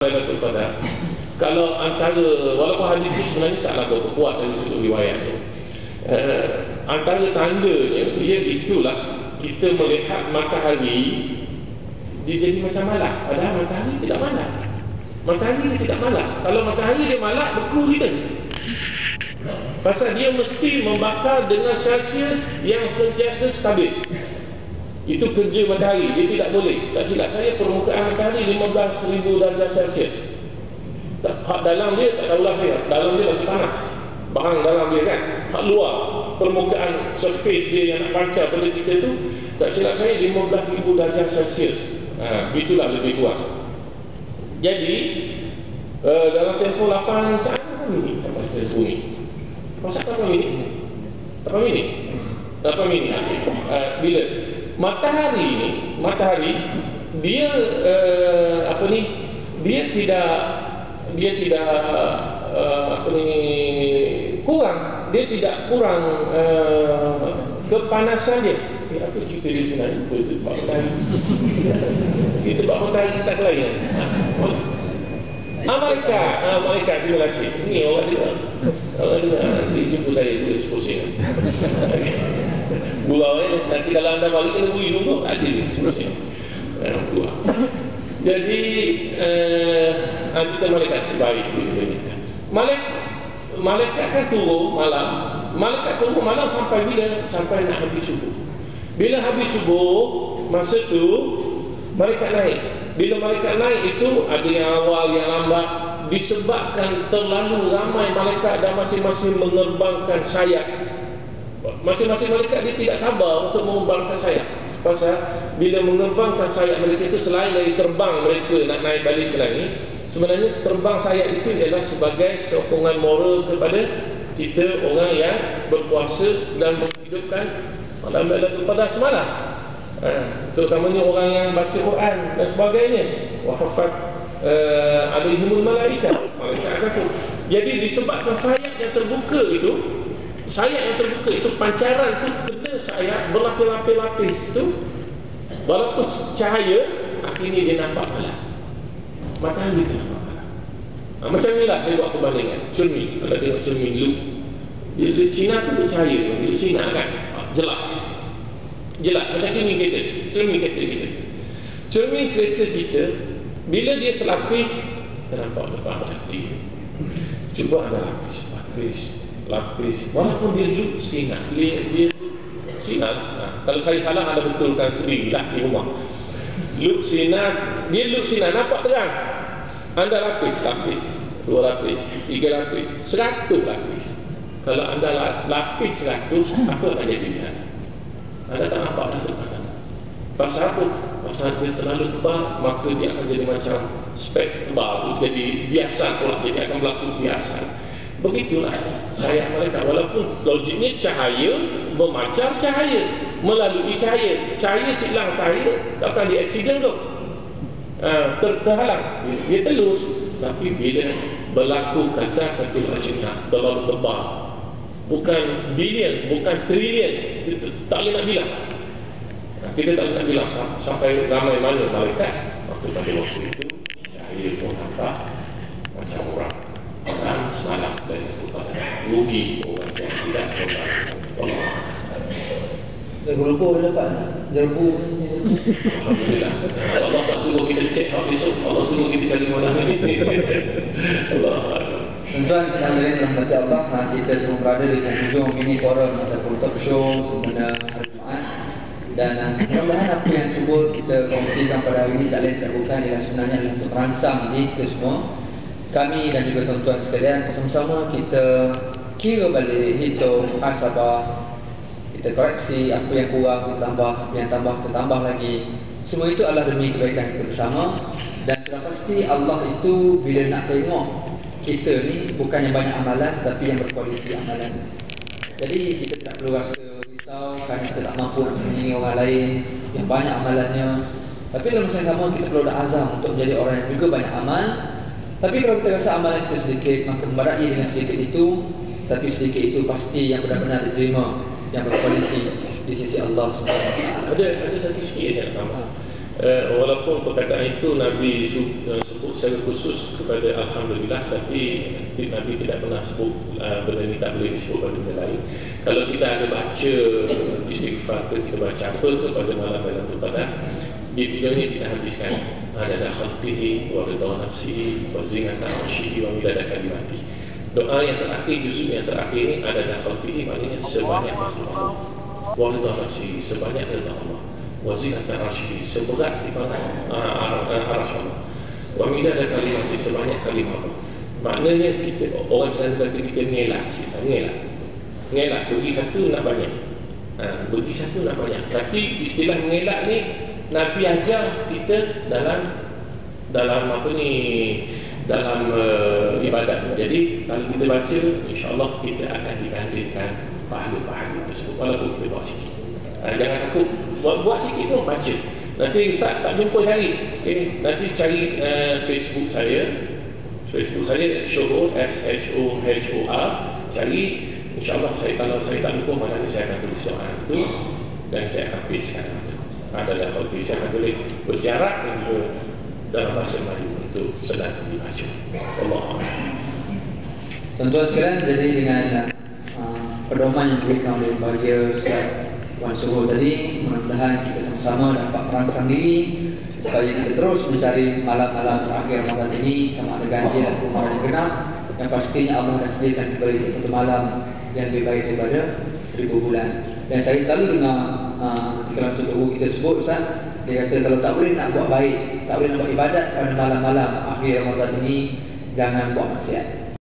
Lailatul Qadar. Kalau antara, walaupun hadis itu sebenarnya taklah berapa kuat dari sudut riwayatnya, antara tandanya itulah kita melihat matahari dia jadi macam malak, padahal matahari tidak malak. Matahari dia tidak malak. Kalau matahari dia malak, beku kita. Pasal dia mesti membakar dengan Celsius yang sentiasa stabil. Itu kerja matahari, dia tidak boleh. Tak silap saya, permukaan matahari 15,000 darjah Celsius. Hak dalam dia tak tahulah saya, dalam dia lagi panas. Bahan dalam dia kan, hak luar, permukaan surface dia yang nak pancar pada kita tu, tak silap saya 15,000 darjah Celsius. Itulah lebih kuat. Jadi dalam tempoh 8 saat ini tempoh ni. Masa 8 minit? 8 minit? 8 minit. Bila matahari dia dia tidak kurang, dia tidak kurang kepanasan dia. Apa cerita dia sebenarnya? Sebab matahari kita sebab matahari tak lain. Malaikat, terima kasih. Ini orang dengar nanti jumpa saya tulis pusing. Gurau nanti kalau anda bagi kena bui sungguh ada pusing. Jadi cerita malaikat sebaik malaikat kan turun malam. Malaikat turun malam sampai bila? Sampai nak habis subuh. Bila habis subuh, masa tu malaikat naik. Bila malaikat naik itu ada yang awal, yang lambat, disebabkan terlalu ramai malaikat dan masing-masing menerbangkan sayap. Masing-masing malaikat dia tidak sabar untuk menerbangkan sayap. Pasal bila menerbangkan sayap mereka itu, selain dari terbang mereka nak naik balik ke langit, sebenarnya terbang sayap itu adalah sebagai sokongan moral kepada kita orang yang berpuasa dan menghidupkan malam Lailatul Qadar semalam. Terutamanya orang yang baca Quran dan sebagainya. Wa hafat alaihimul malaikat. Malaikat akan tu. Jadi disebabkan sayap yang terbuka itu, pancaran itu kena sayap berlapis-lapis tu, walaupun cahaya, akhirnya dia nampak malam. Matahari itu nampak malam. Macam inilah saya buat perbandingan. Cermin, kalau tengok cermin dulu, dia Cina tu bercahaya, dia Cina kan, jelas macam cermin kereta kita bila dia selapis, kita nampak lepas cantik. Cuba anda lapis walaupun dia look sinar, dia sinar. Kalau saya salah anda betulkan sendirilah di rumah. Look sinar nampak terang. Anda lapis 2 lapis, 3 lapis, 100 lapis. Kalau anda lapis 100, apa akan jadi di sana? Anda tak nampak dah depan anda. Pasal apa? Pasal dia terlalu tebal, maka dia akan jadi macam spek tebal, jadi biasa pula, jadi akan berlaku biasa. Begitulah sayap malaikat. Walaupun logiknya cahaya memancar cahaya, melalui cahaya silang saya takkan dia aksiden tu, terhalang, dia telus. Tapi bila berlaku kazafatul ajnah, terlalu tebal, bukan bilion, bukan trilion, kita tak boleh nak bilang. Kita tak boleh nak bilang sampai ramai mana malaikat. Maka pada waktu itu cahaya pun nampak macam orang. Dan semalam dari Tuhan rugi orang yang tidak benar. Gerbu dapat gerbu. Alhamdulillah. Allah tak suruh kita cek besok, Allah suruh kita cari mana ni. Allah. Tuan-tuan sedang dirahmati Allah, kita semua berada di hujung mini forum ataupun talk show sebenarnya hari Jumaat. Dan mudah-mudahan apa yang cuba kita kongsikan pada hari ini tak lain tak bukan ialah sebenarnya untuk merangsang diri kita semua, kami dan juga tuan-tuan sekalian, bersama-sama kita kira balik, hitung, muhasabah, kita koreksi apa yang kurang kita tambah, apa yang tambah kita tambah lagi. Semua itu adalah demi kebaikan kita bersama. Dan sudah pasti Allah itu bila nak tengok kita ni bukan yang banyak amalan, tapi yang berkualiti amalan. Jadi kita tidak perlu rasa risau kerana kita tak mampu nak menandingi orang lain yang banyak amalannya. Tapi dalam masa yang sama kita perlu ada azam untuk menjadi orang yang juga banyak amal. Tapi kalau kita rasa amalan kita sedikit, maka membarai dengan sedikit itu. Tapi sedikit itu pasti yang benar-benar diterima, yang berkualiti di sisi Allah SWT. Ada satu sikit saya nak tambah. Walaupun perkataan itu Nabi sebut secara khusus kepada Alhamdulillah, tapi Nabi tidak pernah sebut benda ini tak boleh disebut pada benda lain. Kalau kita ada baca istighfar ke, kita baca apa ke pada malam dalam Qadar, di hujungnya kita habiskan ada khalqihi wa ridha nafsihi wa zinata arshihi wa midada kalimatihi. Doa yang terakhir, juzuk yang terakhir ini ada khalqihi, maknanya sebanyak makhluk Allah, wa ridha nafsihi, sebanyak ridha Allah, wa zinata arshihi, seberat timbangan arasy Allah, wa midada kalimatihi, sebanyak kalimah Allah. Maknanya kita, orang yang kata kita ngelak, ngelak bagi satu nak banyak, bagi satu nak banyak. Tapi istilah ngelak ni Nabi ajar kita dalam apa ni, dalam ibadat. Jadi kalau kita baca, insya-Allah kita akan digantikan pahala-pahala tersebut walaupun kita buat sikit. Jangan takut, buat sikit pun baca. Nanti Ustaz tak jumpa cari, nanti cari Facebook saya Shuhur, SHOHOR, cari. InsyaAllah kalau saya tak lupa, mana ni saya akan tulis doa itu dan saya akan habiskan itu. Adalah kalau saya akan tulis bersyarat dan juga dalam bahasa Melayu untuk sedang dibaca. Allah. Tuan-tuan sekalian, jadi dengan pedoman yang diberikan oleh bahagia Ustaz Wan Shuhur tadi, mudah-mudahan kita sama-sama dapat merangsang diri supaya kita terus mencari malam-malam terakhir Ramadan ini, sama ada ganjil atau malam yang genap, yang pastinya Allah dah sediakan kepada kita satu malam yang lebih baik daripada 1000 bulan. Dan saya selalu dengar kalau Tuan kita sebut Ustaz, dia kata kalau tak boleh nak buat baik, tak boleh nak buat ibadat pada malam-malam akhir Ramadan ini, jangan buat maksiat.